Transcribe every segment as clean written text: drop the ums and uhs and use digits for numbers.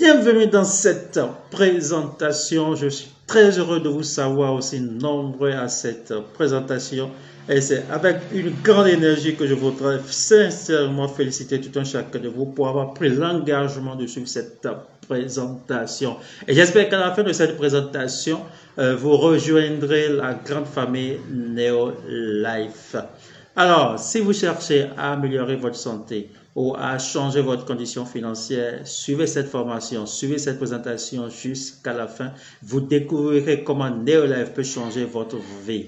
Bienvenue dans cette présentation. Je suis très heureux de vous savoir aussi nombreux à cette présentation. Et c'est avec une grande énergie que je voudrais sincèrement féliciter tout un chacun de vous pour avoir pris l'engagement de suivre cette présentation. Et j'espère qu'à la fin de cette présentation, vous rejoindrez la grande famille Neolife. Alors, si vous cherchez à améliorer votre santé ou à changer votre condition financière, suivez cette formation, suivez cette présentation jusqu'à la fin. Vous découvrirez comment Neolife peut changer votre vie.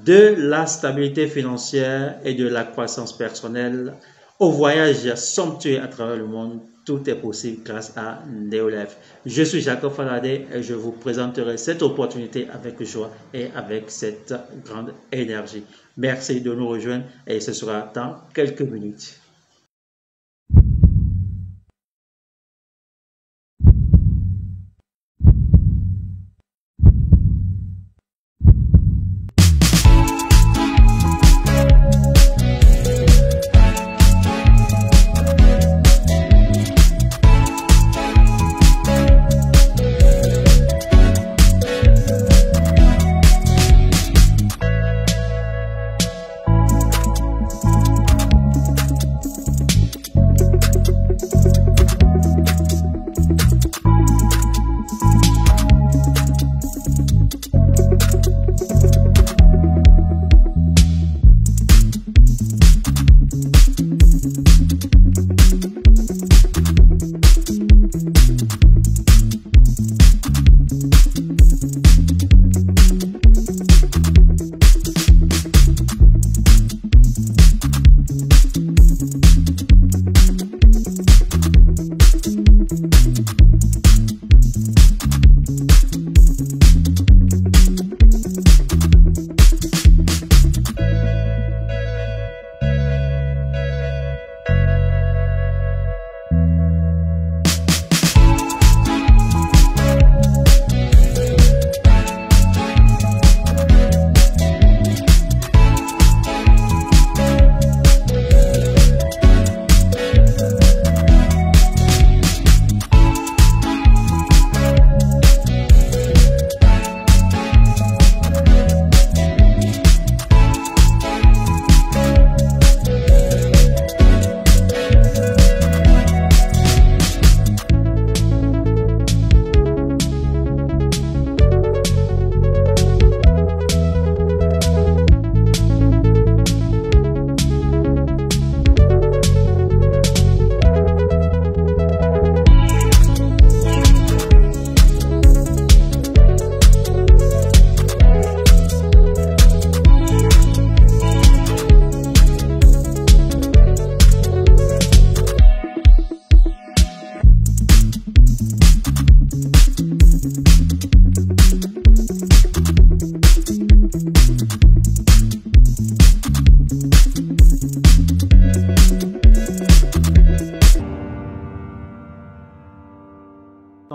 De la stabilité financière et de la croissance personnelle au voyage somptueux à travers le monde, tout est possible grâce à Neolife. Je suis Jacob Faladé et je vous présenterai cette opportunité avec joie et avec cette grande énergie. Merci de nous rejoindre et ce sera dans quelques minutes.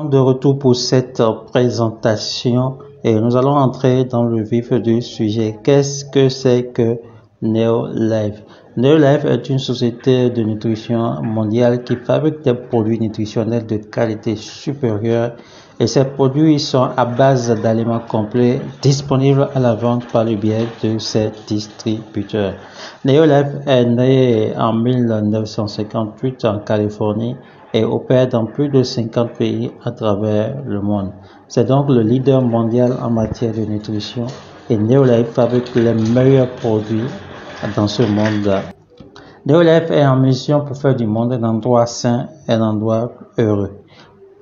De retour pour cette présentation et nous allons entrer dans le vif du sujet. Qu'est-ce que c'est que Neolife? Neolife est une société de nutrition mondiale qui fabrique des produits nutritionnels de qualité supérieure et ces produits sont à base d'aliments complets disponibles à la vente par le biais de ses distributeurs. Neolife est né en 1958 en Californie et opère dans plus de 50 pays à travers le monde. C'est donc le leader mondial en matière de nutrition et Neolife fabrique les meilleurs produits dans ce monde. Neolife est en mission pour faire du monde un endroit sain, un endroit heureux.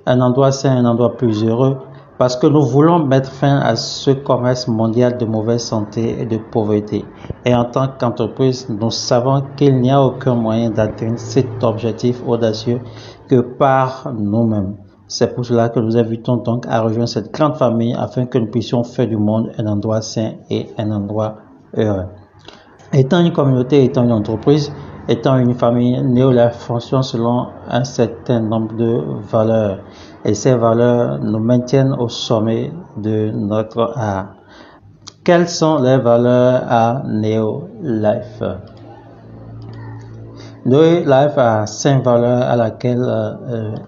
Un endroit sain, un endroit plus heureux parce que nous voulons mettre fin à ce commerce mondial de mauvaise santé et de pauvreté. Et en tant qu'entreprise, nous savons qu'il n'y a aucun moyen d'atteindre cet objectif audacieux que par nous-mêmes. C'est pour cela que nous invitons donc à rejoindre cette grande famille afin que nous puissions faire du monde un endroit sain et un endroit heureux. Étant une communauté, étant une entreprise, étant une famille, Neolife fonctionne selon un certain nombre de valeurs. Et ces valeurs nous maintiennent au sommet de notre art. Quelles sont les valeurs à Neolife? Neolife a 5 valeurs à laquelle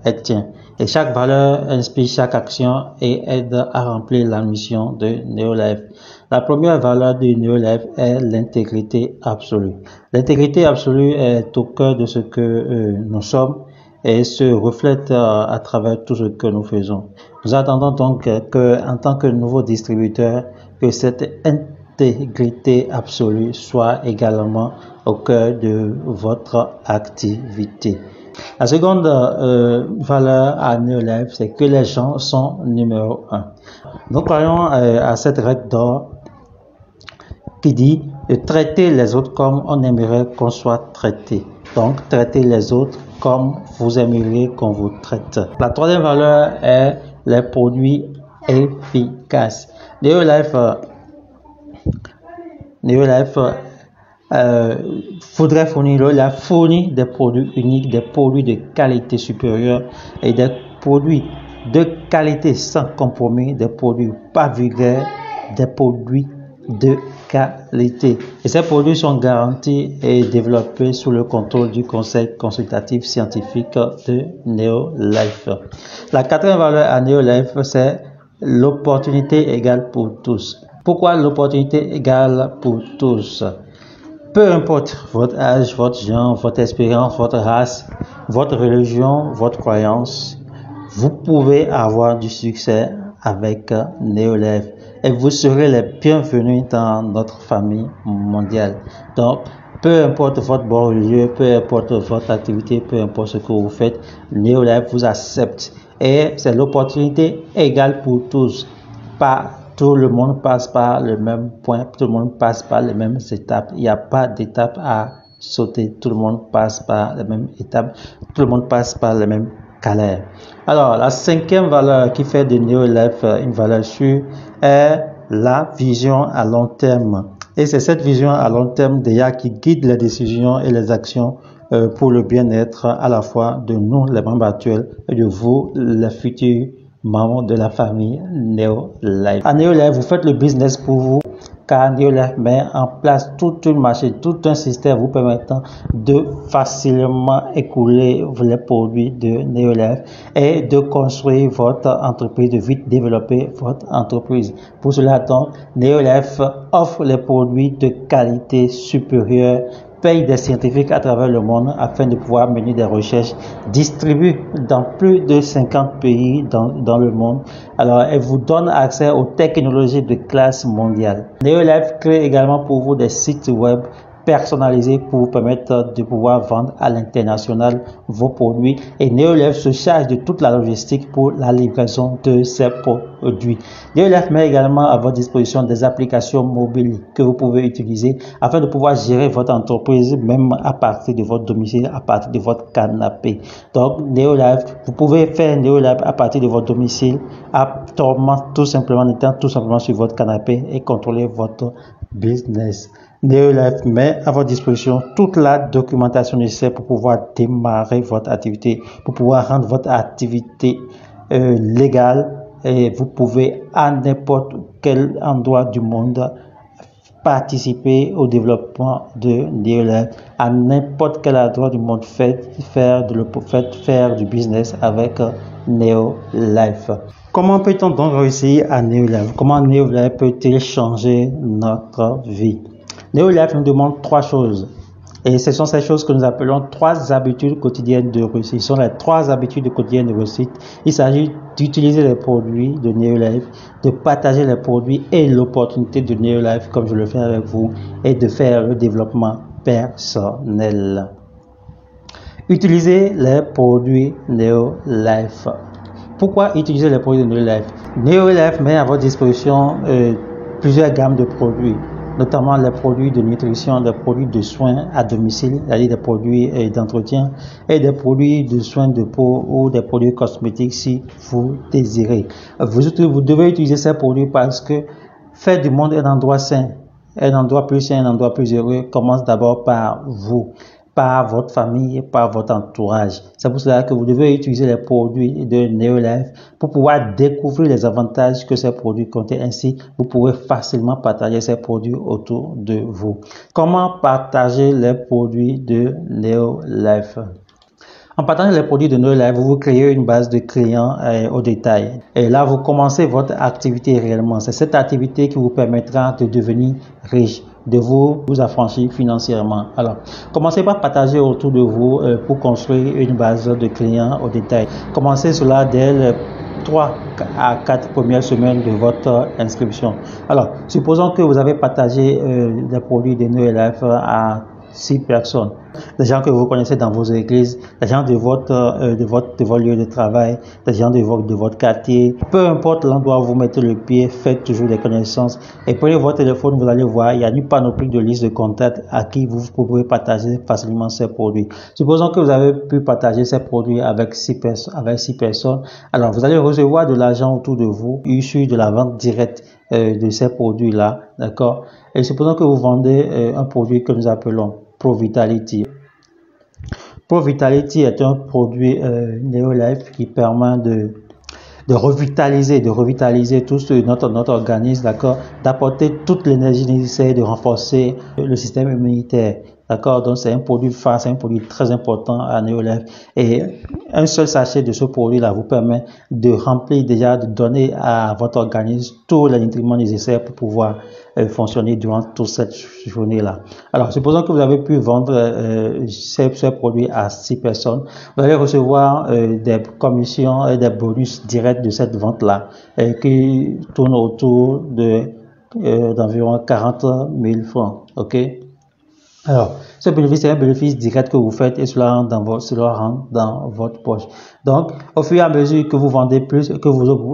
elle tient. Et chaque valeur inspire chaque action et aide à remplir la mission de Neolife. La première valeur de Neolife est l'intégrité absolue. L'intégrité absolue est au cœur de ce que nous sommes et se reflète à travers tout ce que nous faisons. Nous attendons donc en tant que nouveau distributeur, que cette intégrité absolue soit également au cœur de votre activité. La seconde valeur à Neolife, c'est que les gens sont numéro un. Nous croyons à cette règle d'or qui dit de traiter les autres comme on aimerait qu'on soit traité. Donc, traitez les autres comme vous aimeriez qu'on vous traite. La troisième valeur est les produits efficaces. Neolife faudrait fournir, il a fourni des produits uniques, des produits de qualité supérieure et des produits de qualité sans compromis, des produits pas vulgaires, des produits de qualité. Et ces produits sont garantis et développés sous le contrôle du conseil consultatif scientifique de Neolife. La quatrième valeur à Neolife, c'est l'opportunité égale pour tous. Pourquoi l'opportunité égale pour tous? Peu importe votre âge, votre genre, votre expérience, votre race, votre religion, votre croyance, vous pouvez avoir du succès avec Neolife et vous serez les bienvenus dans notre famille mondiale. Donc, peu importe votre bon religieux, peu importe votre activité, peu importe ce que vous faites, Neolife vous accepte et c'est l'opportunité égale pour tous. Pas tout le monde passe par le même point, tout le monde passe par les mêmes étapes. Il n'y a pas d'étape à sauter, tout le monde passe par les mêmes étapes, tout le monde passe par les mêmes galères. Alors, la cinquième valeur qui fait de Neolife une valeur sûre est la vision à long terme. Et c'est cette vision à long terme déjà qui guide les décisions et les actions pour le bien-être à la fois de nous, les membres actuels, et de vous, les futurs membres de la famille Neolife. À Neolife, vous faites le business pour vous, car Neolife met en place toute une machine, tout un système vous permettant de facilement écouler les produits de Neolife et de construire votre entreprise, de vite développer votre entreprise. Pour cela, donc, Neolife offre les produits de qualité supérieure, paye des scientifiques à travers le monde afin de pouvoir mener des recherches, distribue dans plus de 50 pays dans le monde. Alors, elle vous donne accès aux technologies de classe mondiale. Neolife crée également pour vous des sites web personnalisés pour vous permettre de pouvoir vendre à l'international vos produits et Neolife se charge de toute la logistique pour la livraison de ces produits. Neolife met également à votre disposition des applications mobiles que vous pouvez utiliser afin de pouvoir gérer votre entreprise même à partir de votre domicile, à partir de votre canapé. Donc Neolife, vous pouvez faire Neolife à partir de votre domicile, tout simplement en étant tout simplement sur votre canapé et contrôler votre business. Neolife met à votre disposition toute la documentation nécessaire pour pouvoir démarrer votre activité, pour pouvoir rendre votre activité légale et vous pouvez à n'importe quel endroit du monde participer au développement de Neolife, à n'importe quel endroit du monde faire du business avec Neolife. Comment peut-on donc réussir à Neolife? Comment Neolife peut-il changer notre vie? Neolife nous demande trois choses. Et ce sont ces choses que nous appelons trois habitudes quotidiennes de réussite. Ce sont les trois habitudes quotidiennes de réussite. Il s'agit d'utiliser les produits de Neolife, de partager les produits et l'opportunité de Neolife, comme je le fais avec vous, et de faire le développement personnel. Utiliser les produits Neolife. Pourquoi utiliser les produits de Neolife? Neolife met à votre disposition plusieurs gammes de produits, notamment les produits de nutrition, des produits de soins à domicile, c'est-à-dire des produits d'entretien et des produits de soins de peau ou des produits cosmétiques si vous désirez. Vous devez utiliser ces produits parce que faire du monde un endroit sain, un endroit plus heureux commence d'abord par vous, par votre famille, par votre entourage. C'est pour cela que vous devez utiliser les produits de Neolife pour pouvoir découvrir les avantages que ces produits contiennent. Ainsi, vous pouvez facilement partager ces produits autour de vous. Comment partager les produits de Neolife? En partageant les produits de Neo Life, vous créez une base de clients au détail. Et là, vous commencez votre activité réellement. C'est cette activité qui vous permettra de devenir riche, de vous affranchir financièrement. Alors, commencez par partager autour de vous pour construire une base de clients au détail. Commencez cela dès les 3 à 4 premières semaines de votre inscription. Alors, supposons que vous avez partagé les produits de Neo Life à 6 personnes, des gens que vous connaissez dans vos églises, des gens de votre lieu de travail, des gens de votre quartier. Peu importe l'endroit où vous mettez le pied, faites toujours des connaissances et prenez votre téléphone, vous allez voir, il y a une panoplie de listes de contacts à qui vous pouvez partager facilement ces produits. Supposons que vous avez pu partager ces produits avec 6 personnes, alors vous allez recevoir de l'argent autour de vous, issu de la vente directe de ces produits-là, d'accord? Et supposons que vous vendez un produit que nous appelons Pro Vitality. Pro Vitality est un produit Neo Life qui permet de revitaliser tout notre organisme, d'accord, d'apporter toute l'énergie nécessaire, de renforcer le système immunitaire, d'accord. Donc c'est un produit phare, c'est un produit très important à Neo Life et un seul sachet de ce produit-là vous permet de remplir déjà, de donner à votre organisme tous les nutriments nécessaires pour pouvoir fonctionner durant toute cette journée-là. Alors, supposons que vous avez pu vendre ces produits à 6 personnes, vous allez recevoir des commissions et des bonus directs de cette vente-là qui tournent autour d'environ 40 000 francs, ok? Alors, ce bénéfice est un bénéfice direct que vous faites et cela rentre dans votre poche. Donc, au fur et à mesure que vous vendez plus,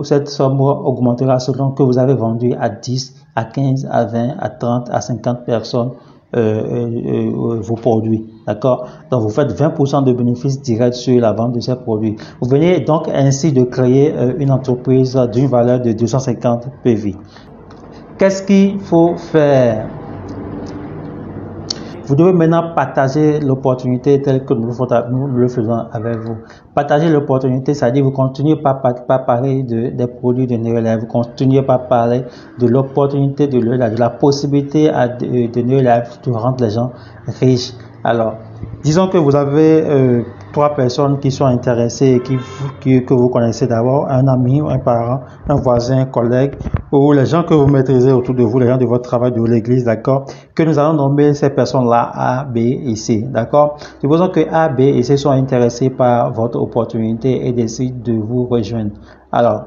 cette somme augmentera selon que vous avez vendu à 10, à 15, à 20, à 30, à 50 personnes vos produits. D'accord? Donc, vous faites 20% de bénéfices directs sur la vente de ces produits. Vous venez donc ainsi de créer une entreprise d'une valeur de 250 PV. Qu'est-ce qu'il faut faire? Vous devez maintenant partager l'opportunité telle que nous le faisons avec vous. Partager l'opportunité, c'est-à-dire vous continuez par parler des produits de Neo Life, vous continuez par parler de l'opportunité de la possibilité de Neo Life de rendre les gens riches. Alors, disons que vous avez 3 personnes qui sont intéressées et que vous connaissez d'abord, un ami, un parent, un voisin, un collègue, ou les gens que vous maîtrisez autour de vous, les gens de votre travail, de l'église, d'accord, que nous allons nommer ces personnes-là A, B et C, d'accord. Supposons que A, B et C sont intéressés par votre opportunité et décident de vous rejoindre. Alors,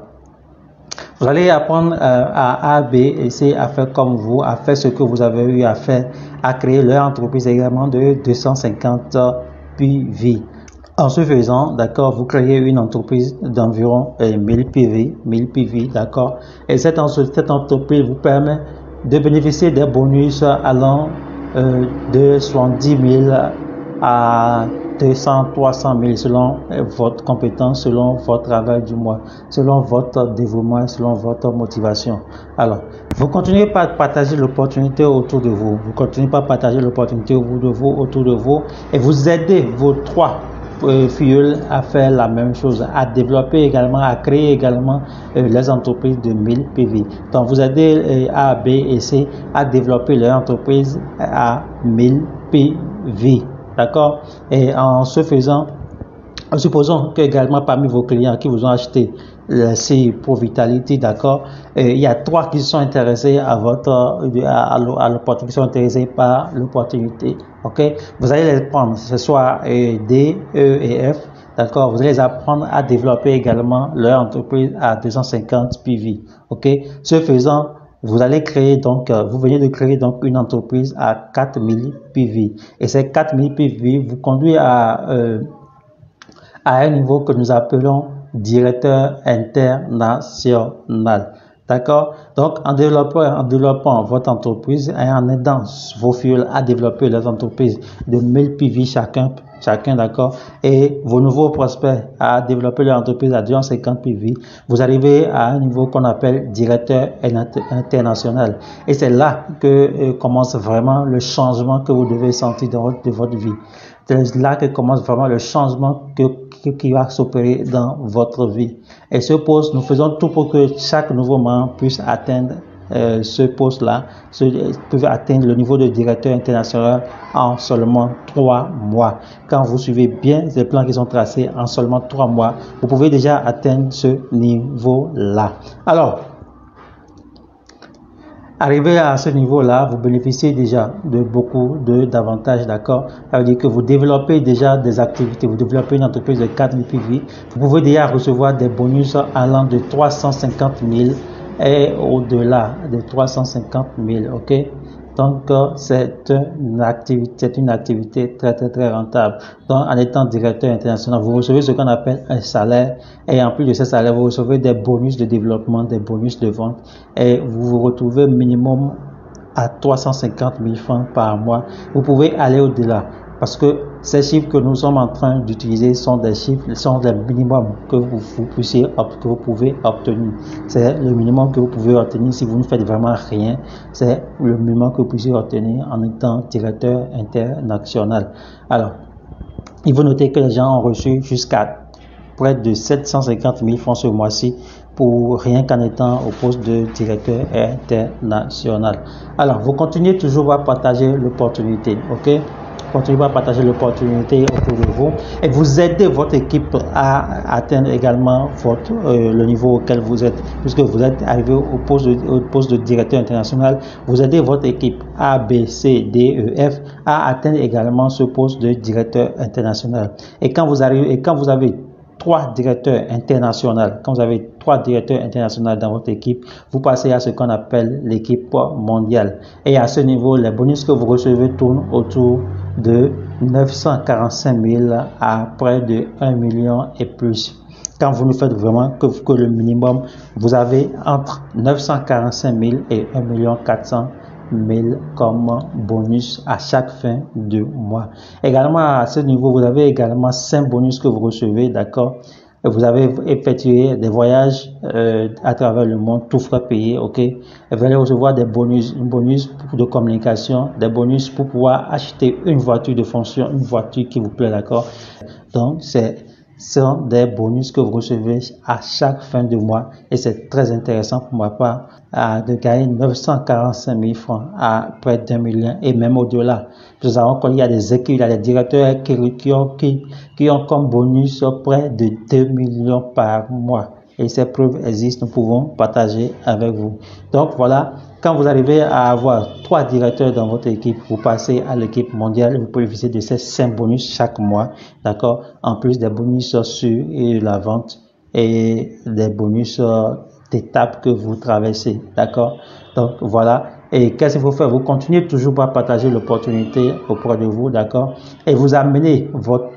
vous allez apprendre à A, B et C à faire comme vous, à faire ce que vous avez eu à faire, à créer leur entreprise également de 250 PV. En ce faisant, d'accord, vous créez une entreprise d'environ 1000 PV, d'accord, et cette entreprise vous permet de bénéficier des bonus allant de 70 000 à 200, 300 000 selon votre compétence, selon votre travail du mois, selon votre dévouement, selon votre motivation. Alors, vous continuez par partager l'opportunité autour de vous. Vous continuez par partager l'opportunité autour de vous et vous aidez vos 3 filleuls à faire la même chose, à développer également, à créer également les entreprises de 1000 PV. Donc, vous aidez A, B et C à développer leur entreprise à 1000 PV. D'accord? Et en ce faisant, supposons que également parmi vos clients qui vous ont acheté ces Pro Vitality, d'accord, il y a 3 qui sont intéressés à l'opportunité, qui sont intéressés par l'opportunité, ok. Vous allez les prendre, ce soit D, E et F, d'accord. Vous allez les apprendre à développer également leur entreprise à 250 PV, ok. Ce faisant, vous allez créer donc, vous venez de créer donc une entreprise à 4000 PV et ces 4000 PV vous conduit à un niveau que nous appelons directeur international. D'accord? Donc, en développant votre entreprise et en aidant vos filleuls à développer leurs entreprises de 1000 PV chacun, d'accord, et vos nouveaux prospects à développer leur entreprise à 250 PV, vous arrivez à un niveau qu'on appelle directeur international. Et c'est là que commence vraiment le changement que vous devez sentir dans votre vie. C'est là que commence vraiment le changement qui va s'opérer dans votre vie. Et nous faisons tout pour que chaque nouveau membre puisse atteindre ce poste-là, peuvent atteindre le niveau de directeur international en seulement 3 mois. Quand vous suivez bien les plans qui sont tracés en seulement 3 mois, vous pouvez déjà atteindre ce niveau-là. Alors, arrivé à ce niveau-là, vous bénéficiez déjà de beaucoup d'avantages, d'accord? Ça veut dire que vous développez déjà des activités, vous développez une entreprise de 4 000 PV, vous pouvez déjà recevoir des bonus allant de 350 000 et au-delà de 350 000, ok? Donc, c'est une activité très rentable. Donc, en étant directeur international, vous recevez ce qu'on appelle un salaire et en plus de ce salaire, vous recevez des bonus de développement, des bonus de vente et vous vous retrouvez minimum à 350 000 francs par mois. Vous pouvez aller au-delà parce que ces chiffres que nous sommes en train d'utiliser sont des chiffres, sont les minimums que vous pouvez obtenir. C'est le minimum que vous pouvez obtenir si vous ne faites vraiment rien. C'est le minimum que vous pouvez obtenir en étant directeur international. Alors, il faut noter que les gens ont reçu jusqu'à près de 750 000 francs ce mois-ci pour rien qu'en étant au poste de directeur international. Alors, vous continuez toujours à partager l'opportunité, ok? Continuez à partager l'opportunité autour de vous et vous aidez votre équipe à atteindre également le niveau auquel vous êtes, puisque vous êtes arrivé au poste de directeur international. Vous aidez votre équipe A, B, C, D, E, F à atteindre également ce poste de directeur international. Et quand vous avez 3 directeurs internationaux, quand vous avez 3 directeurs internationaux dans votre équipe, vous passez à ce qu'on appelle l'équipe mondiale. Et à ce niveau, les bonus que vous recevez tournent autour de 945 000 à près de 1 million et plus. Quand vous ne faites vraiment que le minimum, vous avez entre 945 000 et 1 400 000 comme bonus à chaque fin de mois. Également, à ce niveau, vous avez également 5 bonus que vous recevez, d'accord? Vous avez effectué des voyages à travers le monde, tout frais payé, ok? Et vous allez recevoir des bonus de communication, des bonus pour pouvoir acheter une voiture de fonction, une voiture qui vous plaît, d'accord? Donc, ce sont des bonus que vous recevez à chaque fin de mois et c'est très intéressant pour ma part de gagner 945 000 francs à près d'1 million et même au-delà. Nous savons qu'il y a des équipes, il y a des directeurs qui ont comme bonus près de 2 millions par mois. Et ces preuves existent, nous pouvons partager avec vous. Donc voilà, quand vous arrivez à avoir 3 directeurs dans votre équipe, vous passez à l'équipe mondiale et vous bénéficiez de ces 5 bonus chaque mois, d'accord? En plus des bonus sur la vente et des bonus d'étapes que vous traversez, d'accord? Donc voilà. Et qu'est-ce qu'il faut faire? Vous continuez toujours à partager l'opportunité auprès de vous, d'accord? Et vous amenez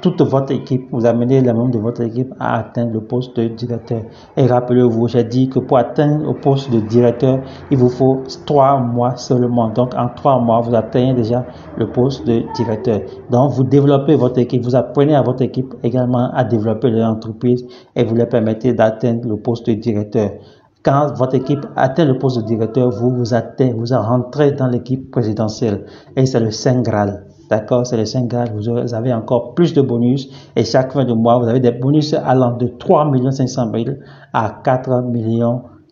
toute votre équipe, vous amenez les membres de votre équipe à atteindre le poste de directeur. Et rappelez-vous, j'ai dit que pour atteindre le poste de directeur, il vous faut 3 mois seulement. Donc en 3 mois, vous atteignez déjà le poste de directeur. Donc vous développez votre équipe, vous apprenez à votre équipe également à développer l'entreprise et vous leur permettez d'atteindre le poste de directeur. Quand votre équipe atteint le poste de directeur, vous rentrez dans l'équipe présidentielle. Et c'est le Saint Graal. D'accord? C'est le Saint Graal. Vous avez encore plus de bonus. Et chaque fin de mois, vous avez des bonus allant de 3 500 000 à 4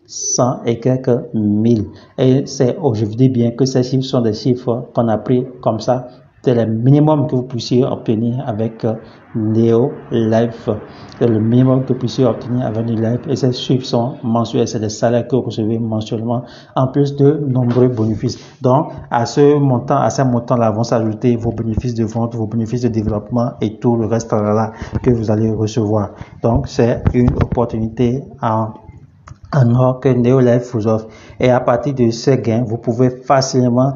100 et quelques mille. Et je vous dis bien que ces chiffres sont des chiffres qu'on a pris comme ça. C'est le minimum que vous puissiez obtenir avec NeoLife. C'est le minimum que vous puissiez obtenir avec NeoLife. Et ces chiffres sont mensuels. C'est des salaires que vous recevez mensuellement, en plus de nombreux bénéfices. Donc, à ces montants-là vont s'ajouter vos bénéfices de vente, vos bénéfices de développement et tout le reste là que vous allez recevoir. Donc, c'est une opportunité en or que NeoLife vous offre. Et à partir de ces gains, vous pouvez facilement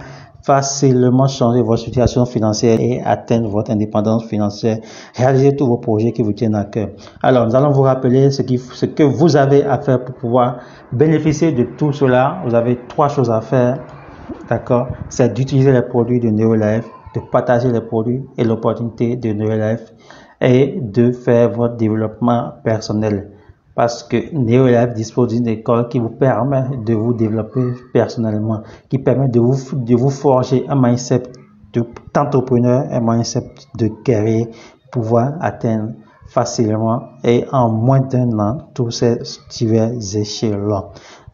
changer votre situation financière et atteindre votre indépendance financière, réaliser tous vos projets qui vous tiennent à cœur. Alors, nous allons vous rappeler ce que vous avez à faire pour pouvoir bénéficier de tout cela. Vous avez 3 choses à faire, d'accord? C'est d'utiliser les produits de NeoLife, de partager les produits et l'opportunité de NeoLife et de faire votre développement personnel. Parce que NeoLife dispose d'une école qui vous permet de vous développer personnellement, qui permet de vous forger un mindset d'entrepreneur, un mindset de guerrier, pouvoir atteindre facilement et en moins d'1 an tous ces divers échelons.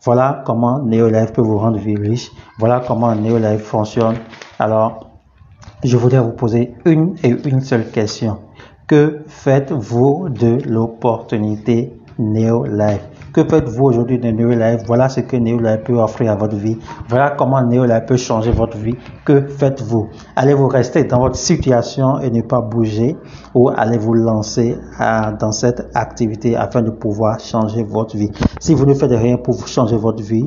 Voilà comment Neolife peut vous rendre vie riche. Voilà comment Neolife fonctionne. Alors, je voudrais vous poser une seule question. Que faites-vous de l'opportunité Neolife? Que faites-vous aujourd'hui de Neolife? Voilà ce que Neolife peut offrir à votre vie. Voilà comment Neolife peut changer votre vie. Que faites-vous? Allez-vous rester dans votre situation et ne pas bouger, ou allez-vous lancer dans cette activité afin de pouvoir changer votre vie? Si vous ne faites rien pour changer votre vie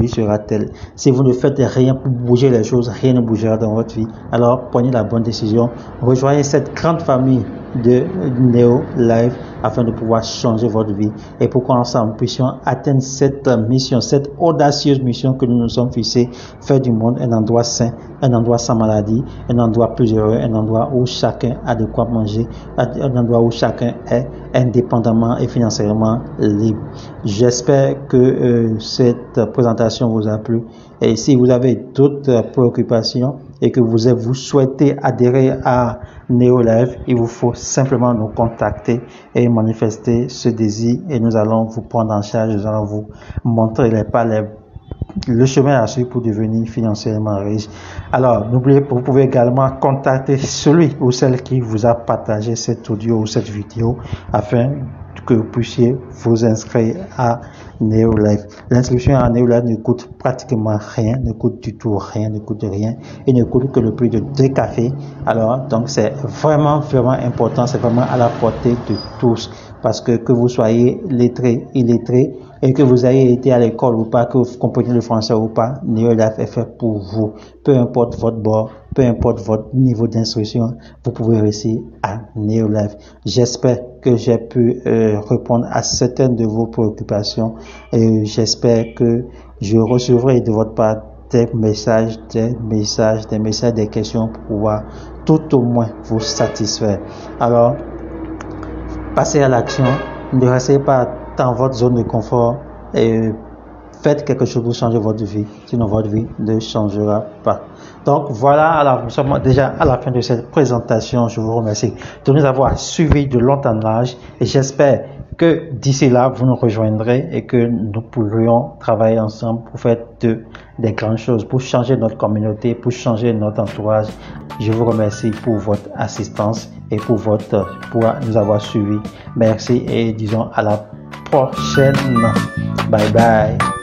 sera telle. Si vous ne faites rien pour bouger les choses, rien ne bougera dans votre vie. Alors prenez la bonne décision. Rejoignez cette grande famille de Neolife afin de pouvoir changer votre vie, et pour qu'ensemble nous puissions atteindre cette mission, cette audacieuse mission que nous nous sommes fixés, faire du monde un endroit sain, un endroit sans maladie, un endroit plus heureux, un endroit où chacun a de quoi manger, un endroit où chacun est indépendamment et financièrement libre. J'espère que cette présentation vous a plu, et si vous avez d'autres préoccupations et que vous souhaitez adhérer à Neolife, il vous faut simplement nous contacter et manifester ce désir, et nous allons vous prendre en charge, nous allons vous montrer le chemin à suivre pour devenir financièrement riche. Alors, n'oubliez pas, vous pouvez également contacter celui ou celle qui vous a partagé cet audio ou cette vidéo afin que vous puissiez vous inscrire à Neolife. L'inscription à Neolife ne coûte pratiquement rien, ne coûte du tout rien, ne coûte rien, et ne coûte que le prix de 2 cafés. Alors, donc c'est vraiment important, c'est vraiment à la portée de tous, parce que vous soyez lettré, illettré, et que vous ayez été à l'école ou pas, que vous compreniez le français ou pas, Neolife est fait pour vous. Peu importe votre bord, peu importe votre niveau d'instruction, vous pouvez réussir à Neolife. J'espère que j'ai pu répondre à certaines de vos préoccupations, et j'espère que je recevrai de votre part des messages, des questions pour pouvoir tout au moins vous satisfaire. Alors, passez à l'action, ne restez pas dans votre zone de confort et faites quelque chose pour changer votre vie, sinon votre vie ne changera pas. Donc voilà, alors nous sommes déjà à la fin de cette présentation. Je vous remercie de nous avoir suivis de long en large, et j'espère que d'ici là vous nous rejoindrez et que nous pourrions travailler ensemble pour faire des grandes choses, pour changer notre communauté, pour changer notre entourage. Je vous remercie pour votre assistance et pour nous avoir suivis. Merci, et disons à la prochaine. Bye bye.